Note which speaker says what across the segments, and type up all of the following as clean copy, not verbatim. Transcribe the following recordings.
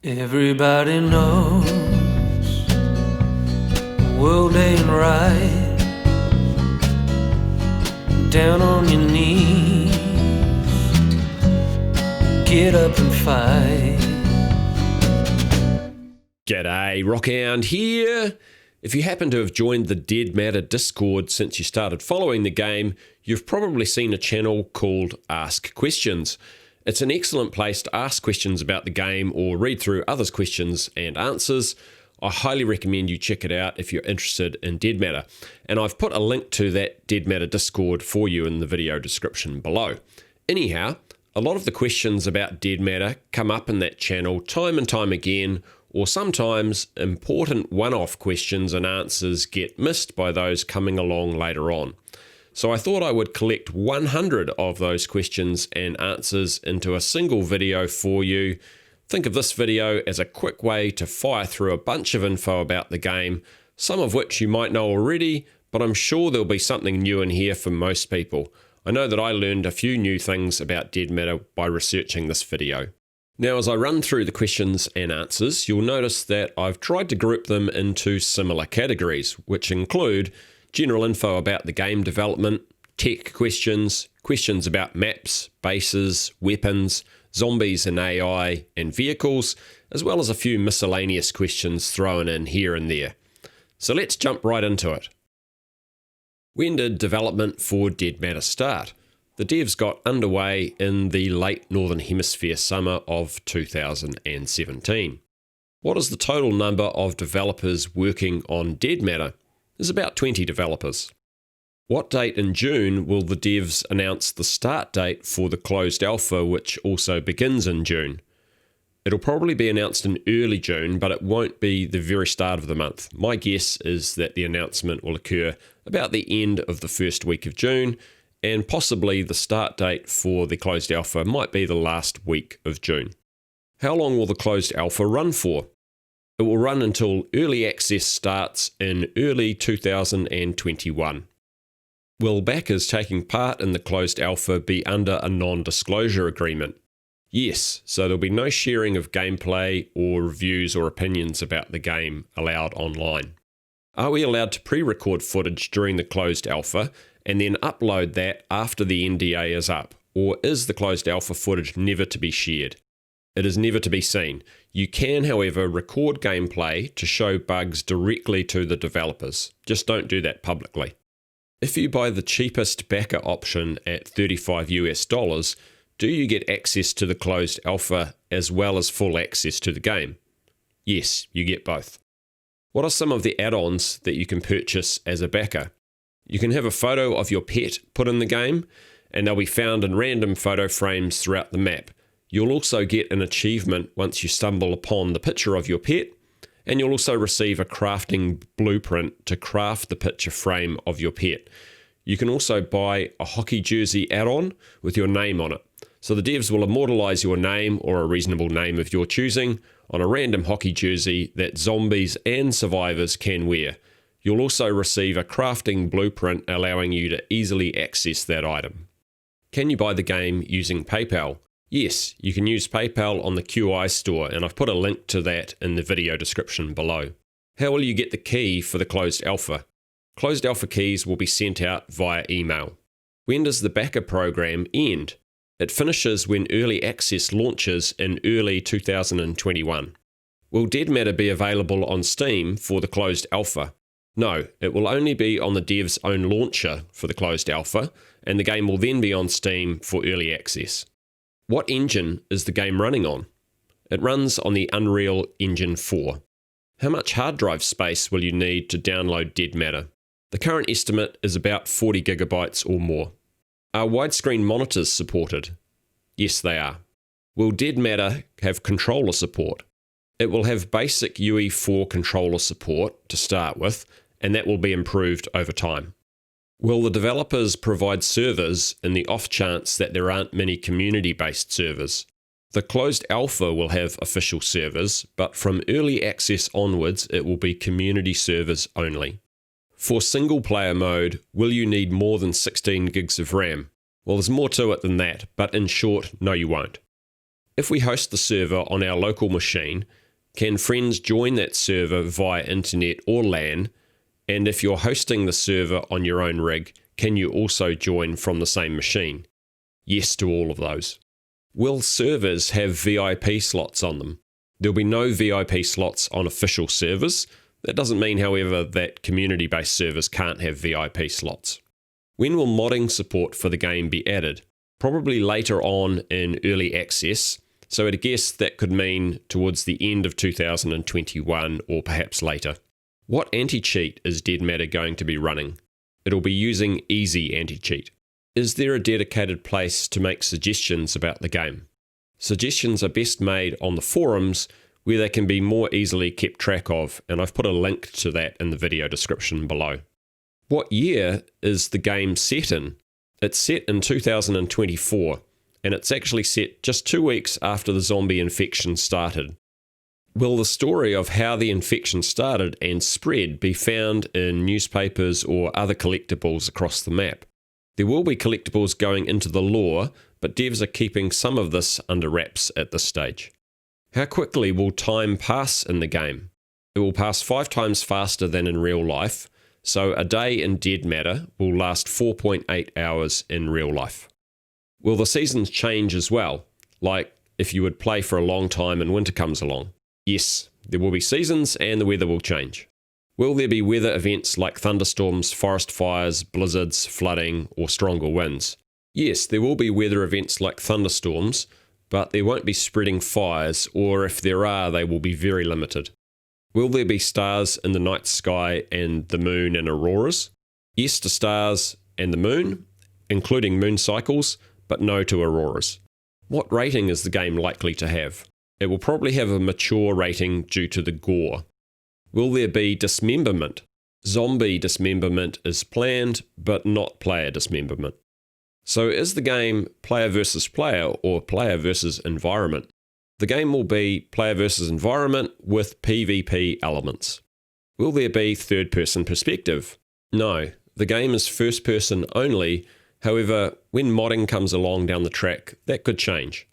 Speaker 1: Everybody knows the world ain't right. Down on your knees, get up and fight.
Speaker 2: G'day, Rockhound here. If you happen to have joined the Dead Matter Discord since you started following the game, you've probably seen a channel called Ask Questions. It's an excellent place to ask questions about the game or read through others' questions and answers. I highly recommend you check it out if you're interested in Dead Matter. And I've put a link to that Dead Matter Discord for you in the video description below. Anyhow, a lot of the questions about Dead Matter come up in that channel time and time again, or sometimes important one-off questions and answers get missed by those coming along later on. So I thought I would collect 100 of those questions and answers into a single video for you. Think of this video as a quick way to fire through a bunch of info about the game, some of which you might know already, but I'm sure there'll be something new in here for most people. I know that I learned a few new things about Dead Matter by researching this video. Now, as I run through the questions and answers, you'll notice that I've tried to group them into similar categories, which include general info about the game development, tech questions, questions about maps, bases, weapons, zombies and AI, and vehicles, as well as a few miscellaneous questions thrown in here and there. So let's jump right into it. When did development for Dead Matter start? The devs got underway in the late Northern Hemisphere summer of 2017. What is the total number of developers working on Dead Matter? There's about 20 developers. What date in June will the devs announce the start date for the closed alpha, which also begins in June? It'll probably be announced in early June, but it won't be the very start of the month. My guess is that the announcement will occur about the end of the first week of June, and possibly the start date for the closed alpha might be the last week of June. How long will the closed alpha run for? It will run until early access starts in early 2021. Will backers taking part in the closed alpha be under a non-disclosure agreement? Yes, so there'll be no sharing of gameplay or reviews or opinions about the game allowed online. Are we allowed to pre-record footage during the closed alpha and then upload that after the NDA is up? Or is the closed alpha footage never to be shared? It is never to be seen. You can, however, record gameplay to show bugs directly to the developers. Just don't do that publicly. If you buy the cheapest backer option at $35 US, do you get access to the closed alpha as well as full access to the game? Yes, you get both. What are some of the add-ons that you can purchase as a backer? You can have a photo of your pet put in the game, and they'll be found in random photo frames throughout the map. You'll also get an achievement once you stumble upon the picture of your pet, and you'll also receive a crafting blueprint to craft the picture frame of your pet. You can also buy a hockey jersey add-on with your name on it. So the devs will immortalize your name, or a reasonable name of your choosing, on a random hockey jersey that zombies and survivors can wear. You'll also receive a crafting blueprint allowing you to easily access that item. Can you buy the game using PayPal? Yes, you can use PayPal on the QI store, and I've put a link to that in the video description below. How will you get the key for the closed alpha? Closed alpha keys will be sent out via email. When does the backer program end? It finishes when early access launches in early 2021. Will Dead Matter be available on Steam for the closed alpha? No, it will only be on the dev's own launcher for the closed alpha, and the game will then be on Steam for early access. What engine is the game running on? It runs on the Unreal Engine 4. How much hard drive space will you need to download Dead Matter? The current estimate is about 40 gigabytes or more. Are widescreen monitors supported? Yes, they are. Will Dead Matter have controller support? It will have basic UE4 controller support to start with, and that will be improved over time. Will the developers provide servers in the off chance that there aren't many community-based servers? The closed alpha will have official servers, but from early access onwards it will be community servers only. For single player mode, will you need more than 16 gigs of RAM? Well, there's more to it than that, but in short, no you won't. If we host the server on our local machine, can friends join that server via internet or LAN? And if you're hosting the server on your own rig, can you also join from the same machine? Yes to all of those. Will servers have VIP slots on them? There'll be no VIP slots on official servers. That doesn't mean, however, that community-based servers can't have VIP slots. When will modding support for the game be added? Probably later on in early access, so I'd guess that could mean towards the end of 2021 or perhaps later. What anti-cheat is Dead Matter going to be running? It'll be using easy anti-cheat. Is there a dedicated place to make suggestions about the game? Suggestions are best made on the forums where they can be more easily kept track of, and I've put a link to that in the video description below. What year is the game set in? It's set in 2024, and it's actually set just 2 weeks after the zombie infection started. Will the story of how the infection started and spread be found in newspapers or other collectibles across the map? There will be collectibles going into the lore, but devs are keeping some of this under wraps at this stage. How quickly will time pass in the game? It will pass 5 times faster than in real life, so a day in Dead Matter will last 4.8 hours in real life. Will the seasons change as well, like if you would play for a long time and winter comes along? Yes, there will be seasons and the weather will change. Will there be weather events like thunderstorms, forest fires, blizzards, flooding, or stronger winds? Yes, there will be weather events like thunderstorms, but there won't be spreading fires, or if there are, they will be very limited. Will there be stars in the night sky and the moon and auroras? Yes to stars and the moon, including moon cycles, but no to auroras. What rating is the game likely to have? It will probably have a mature rating due to the gore. Will there be dismemberment? Zombie dismemberment is planned, but not player dismemberment. So is the game player versus player or player versus environment? The game will be player versus environment with PvP elements. Will there be third-person perspective? No, the game is first-person only. However, when modding comes along down the track, that could change.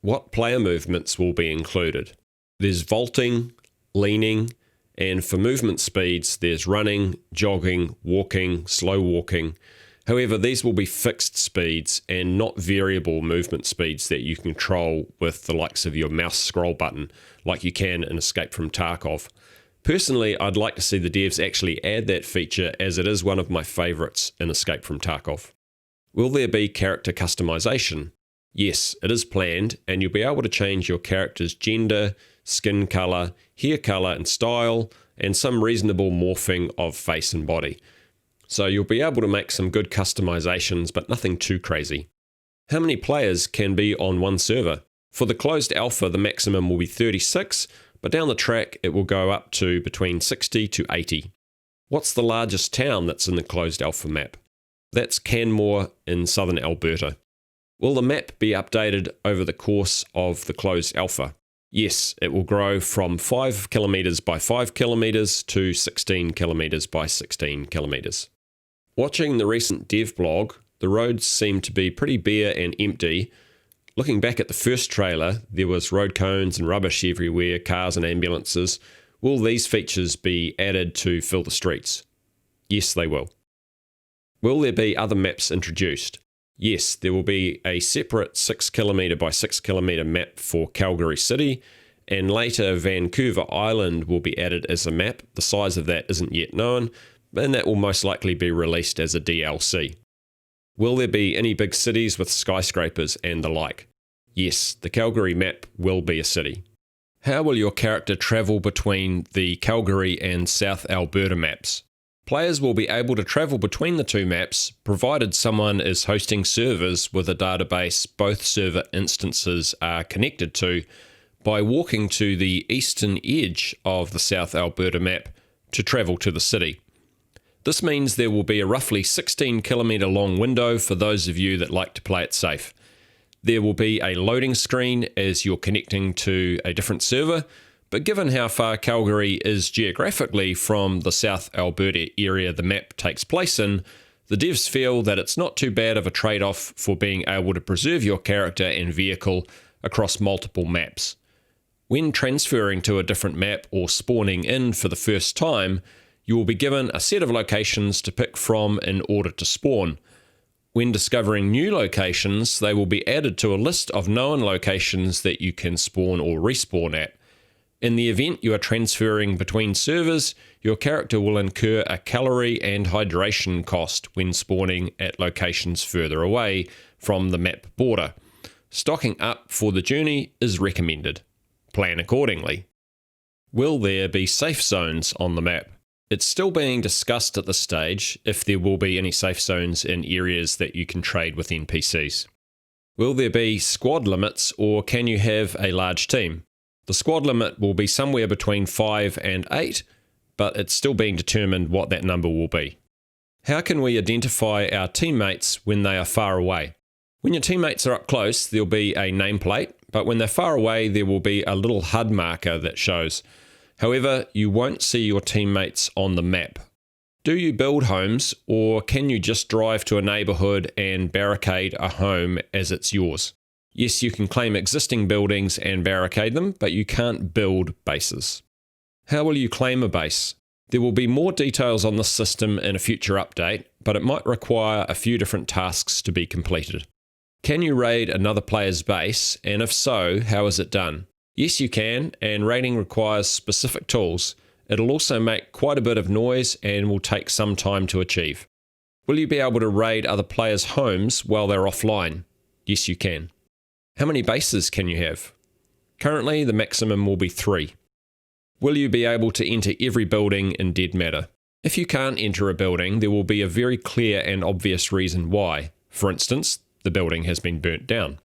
Speaker 2: What player movements will be included? There's vaulting, leaning, and for movement speeds, there's running, jogging, walking, slow walking. However, these will be fixed speeds and not variable movement speeds that you control with the likes of your mouse scroll button, like you can in Escape from Tarkov. Personally, I'd like to see the devs actually add that feature, as it is one of my favourites in Escape from Tarkov. Will there be character customization? Yes, it is planned, and you'll be able to change your character's gender, skin colour, hair colour and style, and some reasonable morphing of face and body. So you'll be able to make some good customizations, but nothing too crazy. How many players can be on one server? For the closed alpha, the maximum will be 36, but down the track it will go up to between 60 to 80. What's the largest town that's in the closed alpha map? That's Canmore in southern Alberta. Will the map be updated over the course of the closed alpha? Yes, it will grow from 5 kilometers by 5 kilometers to 16 kilometers by 16 kilometers. Watching the recent dev blog, the roads seem to be pretty bare and empty. Looking back at the first trailer, there was road cones and rubbish everywhere, cars and ambulances. Will these features be added to fill the streets? Yes, they will. Will there be other maps introduced? Yes, there will be a separate 6 kilometre by 6 kilometre map for Calgary City, and later Vancouver Island will be added as a map. The size of that isn't yet known, and that will most likely be released as a DLC. Will there be any big cities with skyscrapers and the like? Yes, the Calgary map will be a city. How will your character travel between the Calgary and South Alberta maps? Players will be able to travel between the two maps, provided someone is hosting servers with a database both server instances are connected to, by walking to the eastern edge of the South Alberta map to travel to the city. This means there will be a roughly 16 kilometre long window for those of you that like to play it safe. There will be a loading screen as you're connecting to a different server, but given how far Calgary is geographically from the South Alberta area the map takes place in, the devs feel that it's not too bad of a trade-off for being able to preserve your character and vehicle across multiple maps. When transferring to a different map or spawning in for the first time, you will be given a set of locations to pick from in order to spawn. When discovering new locations, they will be added to a list of known locations that you can spawn or respawn at. In the event you are transferring between servers, your character will incur a calorie and hydration cost when spawning at locations further away from the map border. Stocking up for the journey is recommended. Plan accordingly. Will there be safe zones on the map? It's still being discussed at this stage if there will be any safe zones in areas that you can trade with NPCs. Will there be squad limits, or can you have a large team? The squad limit will be somewhere between 5 and 8, but it's still being determined what that number will be. How can we identify our teammates when they are far away? When your teammates are up close, there'll be a nameplate, but when they're far away, there will be a little HUD marker that shows. However, you won't see your teammates on the map. Do you build homes, or can you just drive to a neighbourhood and barricade a home as it's yours? Yes, you can claim existing buildings and barricade them, but you can't build bases. How will you claim a base? There will be more details on this system in a future update, but it might require a few different tasks to be completed. Can you raid another player's base, and if so, how is it done? Yes, you can, and raiding requires specific tools. It'll also make quite a bit of noise and will take some time to achieve. Will you be able to raid other players' homes while they're offline? Yes, you can. How many bases can you have? Currently, the maximum will be 3. Will you be able to enter every building in Dead Matter? If you can't enter a building, there will be a very clear and obvious reason why. For instance, the building has been burnt down.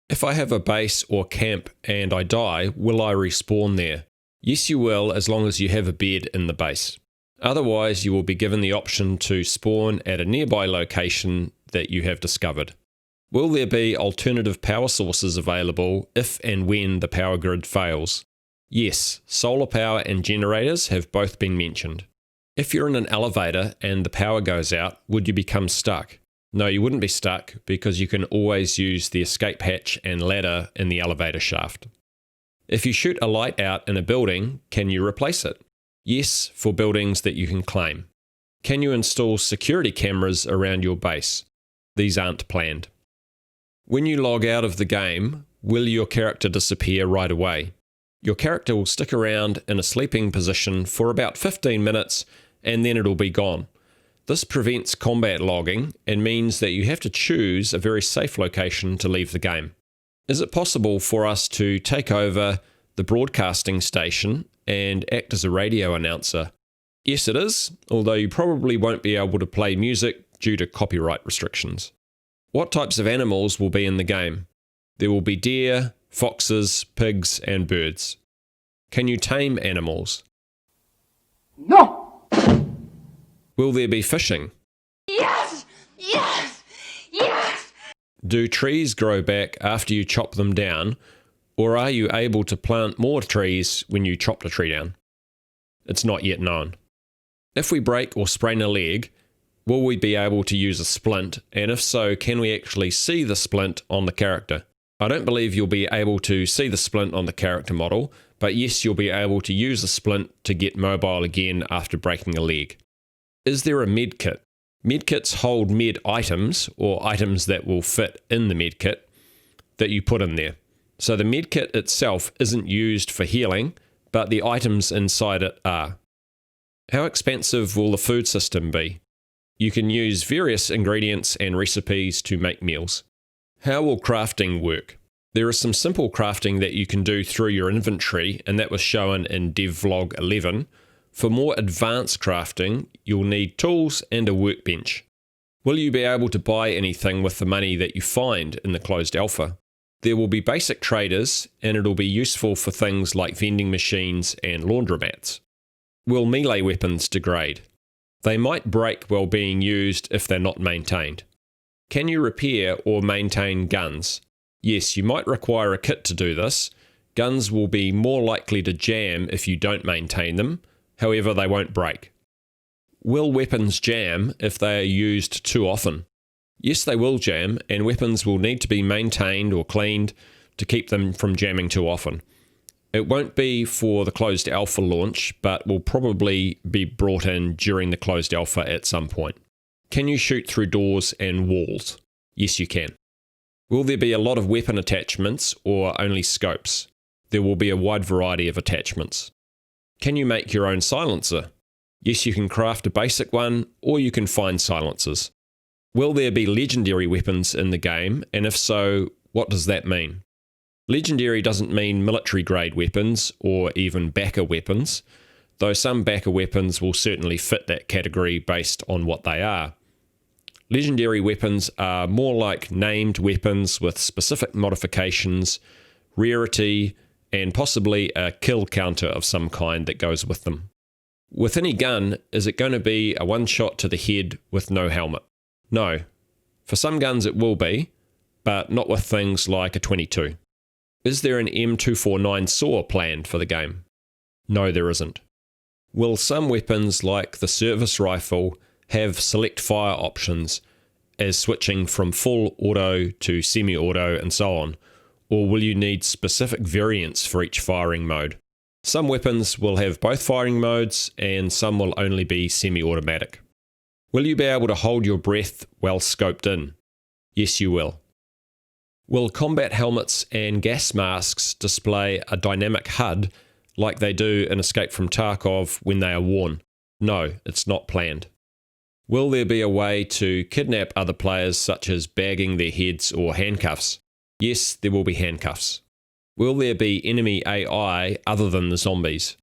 Speaker 2: If I have a base or camp and I die, will I respawn there? Yes, you will, as long as you have a bed in the base. Otherwise, you will be given the option to spawn at a nearby location that you have discovered. Will there be alternative power sources available if and when the power grid fails? Yes, solar power and generators have both been mentioned. If you're in an elevator and the power goes out, would you become stuck? No, you wouldn't be stuck because you can always use the escape hatch and ladder in the elevator shaft. If you shoot a light out in a building, can you replace it? Yes, for buildings that you can claim. Can you install security cameras around your base? These aren't planned. When you log out of the game, will your character disappear right away? Your character will stick around in a sleeping position for about 15 minutes and then it'll be gone. This prevents combat logging and means that you have to choose a very safe location to leave the game. Is it possible for us to take over the broadcasting station and act as a radio announcer? Yes, it is, although you probably won't be able to play music due to copyright restrictions. What types of animals will be in the game? There will be deer, foxes, pigs, and birds. Can you tame animals?
Speaker 3: No!
Speaker 2: Will there be fishing?
Speaker 3: Yes! Yes! Yes!
Speaker 2: Do trees grow back after you chop them down, or are you able to plant more trees when you chop the tree down? It's not yet known. If we break or sprain a leg, will we be able to use a splint, and if so, can we actually see the splint on the character? I don't believe you'll be able to see the splint on the character model, but yes, you'll be able to use the splint to get mobile again after breaking a leg. Is there a med kit? Medkits hold med items, or items that will fit in the medkit, that you put in there. So the medkit itself isn't used for healing, but the items inside it are. How expansive will the food system be? You can use various ingredients and recipes to make meals. How will crafting work? There is some simple crafting that you can do through your inventory, and that was shown in devlog 11. For more advanced crafting, you'll need tools and a workbench. Will you be able to buy anything with the money that you find in the closed alpha? There will be basic traders, and it'll be useful for things like vending machines and laundromats. Will melee weapons degrade? They might break while being used if they're not maintained. Can you repair or maintain guns? Yes, you might require a kit to do this. Guns will be more likely to jam if you don't maintain them. However, they won't break. Will weapons jam if they are used too often? Yes, they will jam, and weapons will need to be maintained or cleaned to keep them from jamming too often. It won't be for the closed alpha launch, but will probably be brought in during the closed alpha at some point. Can you shoot through doors and walls? Yes, you can. Will there be a lot of weapon attachments or only scopes? There will be a wide variety of attachments. Can you make your own silencer? Yes, you can craft a basic one, or you can find silencers. Will there be legendary weapons in the game, and if so, what does that mean? Legendary doesn't mean military grade weapons or even backer weapons, though some backer weapons will certainly fit that category based on what they are. Legendary weapons are more like named weapons with specific modifications, rarity, and possibly a kill counter of some kind that goes with them. With any gun, is it going to be a one-shot to the head with no helmet? No. For some guns it will be, but not with things like a 22. Is there an M249 SAW planned for the game? No, there isn't. Will some weapons like the service rifle have select fire options as switching from full auto to semi-auto and so on, or will you need specific variants for each firing mode? Some weapons will have both firing modes and some will only be semi-automatic. Will you be able to hold your breath while scoped in? Yes, you will. Will combat helmets and gas masks display a dynamic HUD like they do in Escape from Tarkov when they are worn? No, it's not planned. Will there be a way to kidnap other players such as bagging their heads or handcuffs? Yes, there will be handcuffs. Will there be enemy AI other than the zombies?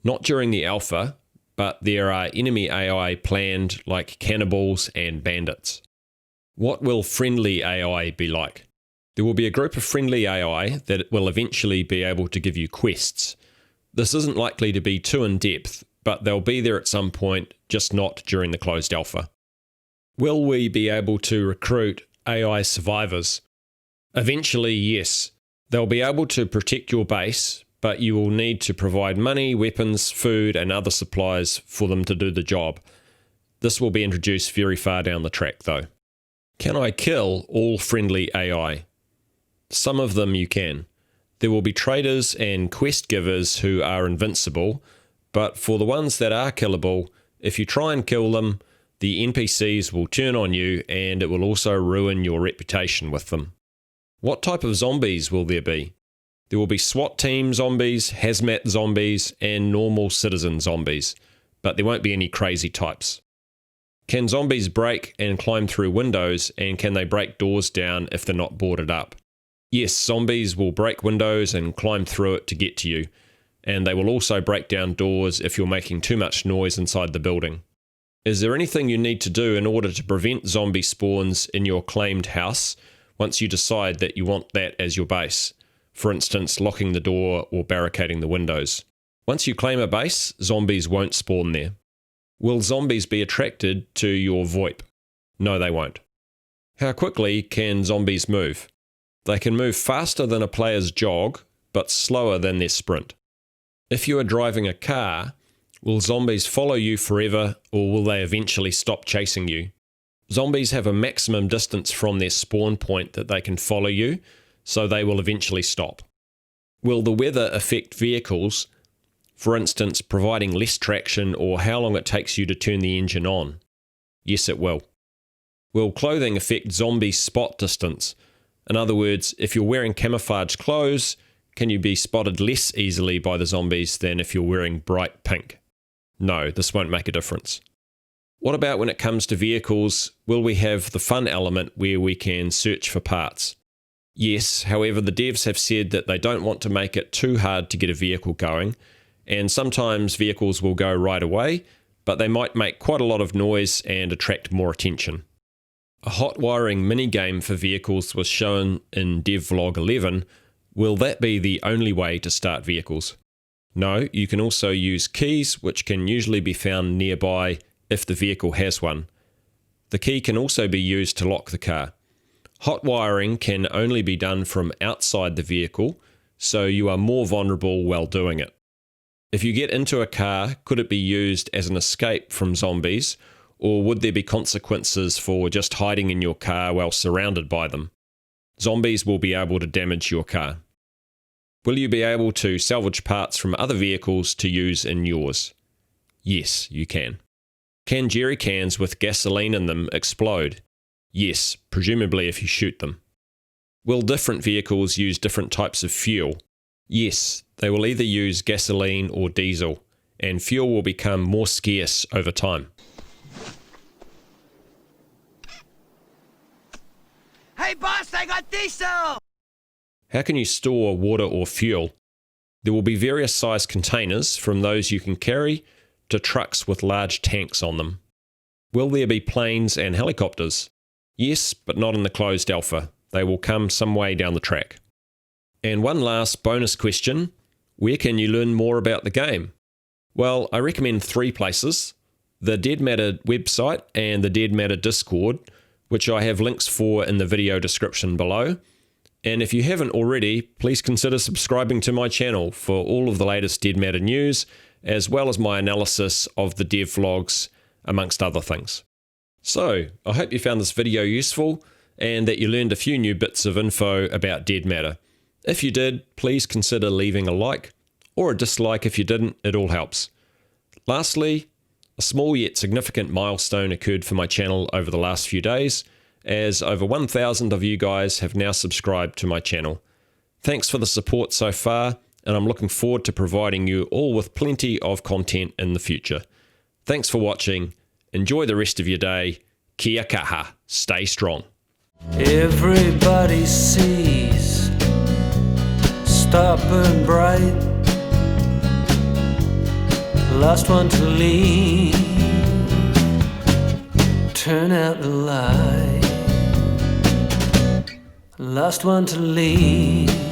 Speaker 2: Not during the alpha, but there are enemy AI planned like cannibals and bandits. What will friendly AI be like? There will be a group of friendly AI that will eventually be able to give you quests. This isn't likely to be too in-depth, but they'll be there at some point, just not during the closed alpha. Will we be able to recruit AI survivors? Eventually, yes. They'll be able to protect your base, but you will need to provide money, weapons, food, and other supplies for them to do the job. This will be introduced very far down the track, though. Can I kill all friendly AI? Some of them you can. There will be traders and quest givers who are invincible, but for the ones that are killable, if you try and kill them, the NPCs will turn on you and it will also ruin your reputation with them. What type of zombies will there be? There will be SWAT team zombies, hazmat zombies, and normal citizen zombies, but there won't be any crazy types. Can zombies break and climb through windows, and can they break doors down if they're not boarded up? Yes, zombies will break windows and climb through it to get to you, and they will also break down doors if you're making too much noise inside the building. Is there anything you need to do in order to prevent zombie spawns in your claimed house once you decide that you want that as your base? For instance, locking the door or barricading the windows. Once you claim a base, zombies won't spawn there. Will zombies be attracted to your VOIP? No, they won't. How quickly can zombies move? They can move faster than a player's jog, but slower than their sprint. If you are driving a car, will zombies follow you forever, or will they eventually stop chasing you? Zombies have a maximum distance from their spawn point that they can follow you, so they will eventually stop. Will the weather affect vehicles, for instance, providing less traction or how long it takes you to turn the engine on? Yes, it will. Will clothing affect zombie spot distance? In other words, if you're wearing camouflage clothes, can you be spotted less easily by the zombies than if you're wearing bright pink? No, this won't make a difference. What about when it comes to vehicles? Will we have the fun element where we can search for parts? Yes, however, the devs have said that they don't want to make it too hard to get a vehicle going, and sometimes vehicles will go right away, but they might make quite a lot of noise and attract more attention. A hot wiring minigame for vehicles was shown in devlog 11. Will that be the only way to start vehicles? No, you can also use keys, which can usually be found nearby if the vehicle has one. The key can also be used to lock the car. Hot wiring can only be done from outside the vehicle, so you are more vulnerable while doing it. If you get into a car, could it be used as an escape from zombies, or would there be consequences for just hiding in your car while surrounded by them? Zombies will be able to damage your car. Will you be able to salvage parts from other vehicles to use in yours? Yes, you can. Can jerry cans with gasoline in them explode? Yes, presumably if you shoot them. Will different vehicles use different types of fuel? Yes, they will either use gasoline or diesel, and fuel will become more scarce over time.
Speaker 4: Hey boss, I got diesel!
Speaker 2: How can you store water or fuel? There will be various size containers, from those you can carry to trucks with large tanks on them. Will there be planes and helicopters? Yes, but not in the closed alpha. They will come some way down the track. And one last bonus question, where can you learn more about the game? Well, I recommend 3 places: the Dead Matter website and the Dead Matter Discord, which I have links for in the video description below. And if you haven't already, please consider subscribing to my channel for all of the latest Dead Matter news, as well as my analysis of the dev vlogs, amongst other things. So, I hope you found this video useful, and that you learned a few new bits of info about Dead Matter. If you did, please consider leaving a like, or a dislike if you didn't, it all helps. Lastly, a small yet significant milestone occurred for my channel over the last few days, as over 1,000 of you guys have now subscribed to my channel. Thanks for the support so far, and I'm looking forward to providing you all with plenty of content in the future. Thanks for watching, enjoy the rest of your day, kia kaha, stay strong.
Speaker 1: Everybody sees, stop and bright, last one to leave, turn out the light, last one to leave.